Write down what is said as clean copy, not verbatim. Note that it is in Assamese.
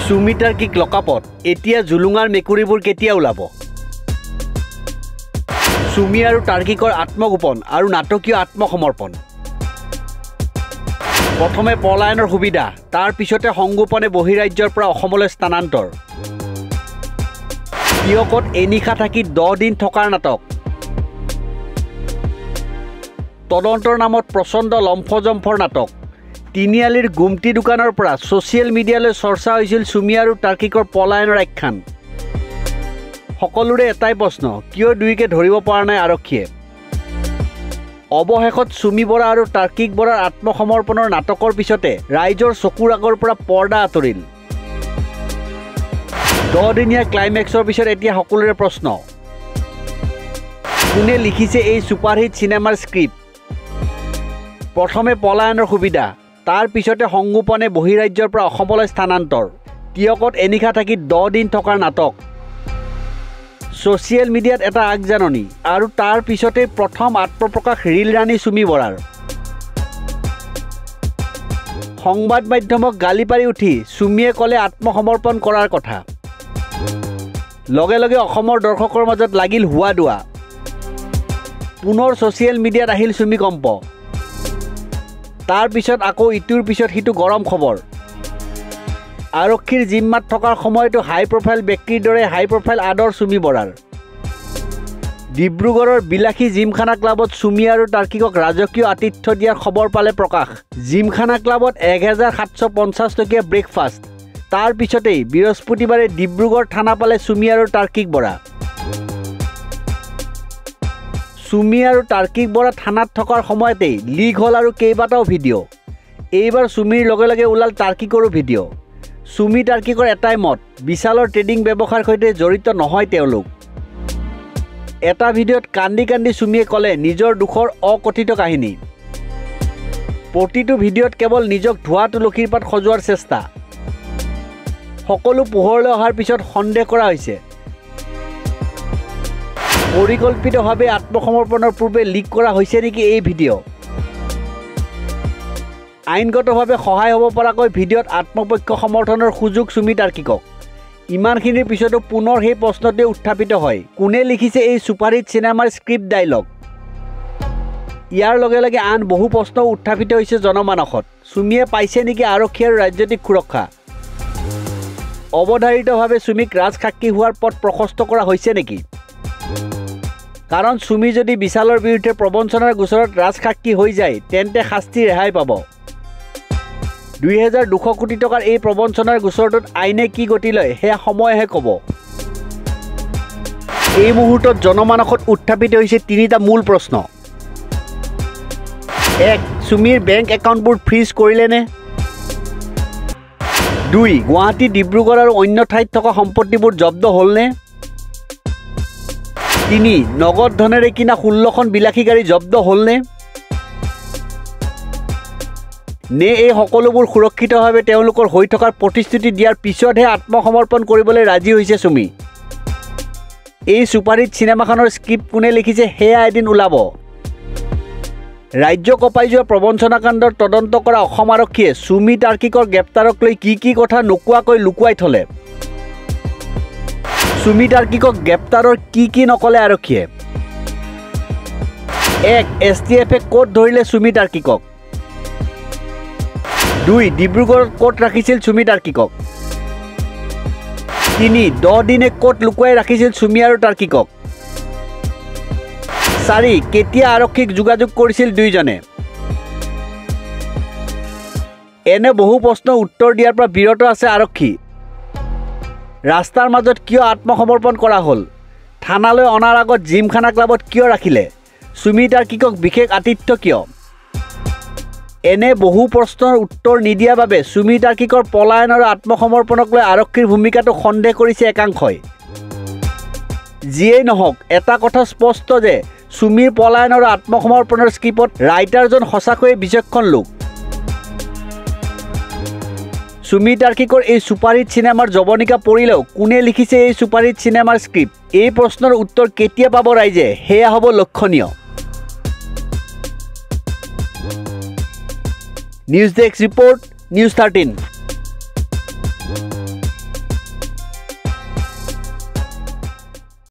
সুমি টাৰ্কিক লকাপত এতিয়া জুলুঙাৰ মেকুৰীবোৰ কেতিয়া ওলাব সুমি আৰু টাৰ্কিকৰ আত্মগোপন আৰু নাটকীয় আত্মসমৰ্পণ প্ৰথমে পলায়নৰ সুবিধা তাৰ পিছতে সংগোপনে বহিৰাজ্যৰ পৰা অসমলৈ স্থানান্তৰ পিয়কত এনিশা থাকি 10 দিন থকাৰ নাটক তদন্তৰ নামত প্ৰচণ্ড লম্ফজম্ফৰ নাটক তিনিআলিৰ গুমটি দোকানৰ পৰা ছ'চিয়েল মিডিয়ালৈ চৰ্চা হৈছিল সুমি আৰু টাৰ্কিকৰ পলায়নৰ আখ্যান সকলোৰে এটাই প্ৰশ্ন কিয় দুইকে ধৰিব পৰা নাই আৰক্ষীয়ে অৱশেষত সুমি বৰা আৰু টাৰ্কিক বৰাৰ আত্মসমৰ্পণৰ নাটকৰ পিছতে ৰাইজৰ চকুৰ আগৰ পৰা পৰ্দা আঁতৰিল 10 দিনীয়া ক্লাইমেক্সৰ পিছত এতিয়া সকলোৰে প্ৰশ্ন কোনে লিখিছে এই ছুপাৰহিট চিনেমাৰ স্ক্ৰিপ্ট প্ৰথমে পলায়নৰ সুবিধা তাৰ পিছতে সংগোপনে বহিৰাজ্যৰ পৰা অসমলৈ স্থানান্তৰ টিয়কত এনিশা থাকি 10 দিন থকাৰ নাটক ছ'চিয়েল মিডিয়াত এটা আগজাননী আৰু তাৰ পিছতে প্ৰথম আত্মপ্ৰকাশ ৰীল ৰাণী সুমি বৰাৰ সংবাদ মাধ্যমক গালি পাৰি উঠি সুমিয়ে ক'লে আত্মসমৰ্পণ কৰাৰ কথা লগে লগে অসমৰ দৰ্শকৰ মাজত লাগিল হুৱা দুৱা পুনৰ ছ'চিয়েল মিডিয়াত আহিল সুমিকম্প তাৰ পিছত আকৌ ইটোৰ পিছত সিটো গৰম খবৰ আৰক্ষীৰ জিম্মাত থকাৰ সময়তো হাই প্ৰফাইল ব্যক্তিৰ দৰে হাই প্ৰফাইল আদৰ সুমি বৰাৰ ডিব্ৰুগড়ৰ বিলাসী জিমখানা ক্লাবত সুমি আৰু টাৰ্কিকক ৰাজকীয় আতিথ্য দিয়াৰ খবৰ পালে প্ৰকাশ জিমখানা ক্লাবত 1750 টকীয়া ব্ৰেকফাষ্ট তাৰ পিছতেই বৃহস্পতিবাৰে ডিব্ৰুগড় থানা পালে সুমি আৰু টাৰ্কিক বৰা সুমি আৰু টাৰ্কিক বৰা থানাত থকাৰ সময়তেই লিক হ'ল আৰু কেইবাটাও ভিডিঅ' এইবাৰ সুমিৰ লগে লগে ওলাল টাৰ্কিকৰো ভিডিঅ' সুমি টাৰ্কিকৰ এটাই মত বিশালৰ ট্ৰেডিং ব্যৱসায়ৰ সৈতে জড়িত নহয় তেওঁলোক এটা ভিডিঅ'ত কান্দি কান্দি সুমিয়ে ক'লে নিজৰ দুখৰ অকথিত কাহিনী প্ৰতিটো ভিডিঅ'ত কেৱল নিজক ধোৱা তুলসীৰ পাত সজোৱাৰ চেষ্টা সকলো পোহৰলৈ অহাৰ পিছত সন্দেহ কৰা হৈছে পৰিকল্পিতভাৱে আত্মসমৰ্পণৰ পূৰ্বে লিক কৰা হৈছে নেকি এই ভিডিঅ' আইনগতভাৱে সহায় হ'ব পৰাকৈ ভিডিঅ'ত আত্মপক্ষ সমৰ্থনৰ সুযোগ সুমি টাৰ্কিকক ইমানখিনিৰ পিছতো পুনৰ সেই প্ৰশ্নটোৱে উত্থাপিত হয় কোনে লিখিছে এই ছুপাৰহিট চিনেমাৰ স্ক্ৰিপ্ট ডাইলগ ইয়াৰ লগে লগে আন বহু প্ৰশ্ন উত্থাপিত হৈছে জনমানসত সুমিয়ে পাইছে নেকি আৰক্ষী আৰু ৰাজনৈতিক সুৰক্ষা অৱধাৰিতভাৱে সুমিক ৰাজসাক্ষী হোৱাৰ পথ প্ৰশস্ত কৰা হৈছে নেকি কাৰণ সুমি যদি বিশালৰ বিৰুদ্ধে প্ৰবঞ্চনাৰ গোচৰত ৰাজসাক্ষী হৈ যায় তেন্তে শাস্তি ৰেহাই পাব 2200 কোটি টকাৰ এই প্ৰবঞ্চনাৰ গোচৰটোত আইনে কি গতি লয় সেয়া সময়হে ক'ব এই মুহূৰ্তত জনমানসত উত্থাপিত হৈছে তিনিটা মূল প্ৰশ্ন 1 সুমিৰ বেংক একাউণ্টবোৰ ফ্ৰিজ কৰিলেনে 2 গুৱাহাটী ডিব্ৰুগড় আৰু অন্য ঠাইত থকা সম্পত্তিবোৰ জব্দ হ'লনে 3 নগদ ধনেৰে কিনা 16খন বিলাসী গাড়ী জব্দ হ'লনে নে এই সকলোবোৰ সুৰক্ষিতভাৱে তেওঁলোকৰ হৈ থকাৰ প্ৰতিশ্ৰুতি দিয়াৰ পিছতহে আত্মসমৰ্পণ কৰিবলৈ ৰাজি হৈছে সুমি এই ছুপাৰহিট চিনেমাখনৰ স্ক্ৰিপ্ট কোনে লিখিছে সেয়া এদিন ওলাব ৰাজ্য কঁপাই যোৱা প্ৰবঞ্চনাকাণ্ডৰ তদন্ত কৰা অসম আৰক্ষীয়ে সুমি টাৰ্কিকৰ গ্ৰেপ্তাৰক লৈ কি কথা নোকোৱাকৈ লুকুৱাই থলে সুমি টাৰ্কিকক গ্ৰেপ্তাৰৰ কি নকলে আৰক্ষীয়ে 1 STFে ক'ত ধৰিলে সুমি টাৰ্কিকক 2 ডিব্ৰুগড়ত ক'ত ৰাখিছিল সুমি টাৰ্কিকক 3 10 দিনে ক'ত লুকুৱাই ৰাখিছিল সুমি আৰু টাৰ্কিকক 4 কেতিয়া আৰক্ষীক যোগাযোগ কৰিছিল দুইজনে এনে বহু প্ৰশ্ন উত্তৰ দিয়াৰ পৰা বিৰত আছে আৰক্ষী ৰাস্তাৰ মাজত কিয় আত্মসমৰ্পণ কৰা হ'ল থানালৈ অনাৰ আগত জিমখানা ক্লাবত কিয় ৰাখিলে সুমি টাৰ্কিকক বিশেষ আতিথ্য কিয় এনে বহু প্ৰশ্নৰ উত্তৰ নিদিয়াৰ বাবে সুমি টাৰ্কিকৰ পলায়ন আৰু আত্মসমৰ্পণক লৈ আৰক্ষীৰ ভূমিকাটো সন্দেহ কৰিছে একাংশই যিয়েই নহওক এটা কথা স্পষ্ট যে সুমিৰ পলায়ন আৰু আত্মসমৰ্পণৰ স্ক্ৰিপ্টত ৰাইটাৰজন সঁচাকৈয়ে বিচক্ষণ লোক সুমি টাৰ্কিকৰ এই ছুপাৰহিট চিনেমাৰ জৱনিকা পৰিলেও কোনে লিখিছে এই ছুপাৰহিট চিনেমাৰ স্ক্ৰিপ্ট এই প্ৰশ্নৰ উত্তৰ কেতিয়া পাব ৰাইজে সেয়া হ'ব লক্ষণীয় নিউজ ডেস্ক ৰিপৰ্ট নিউজ 13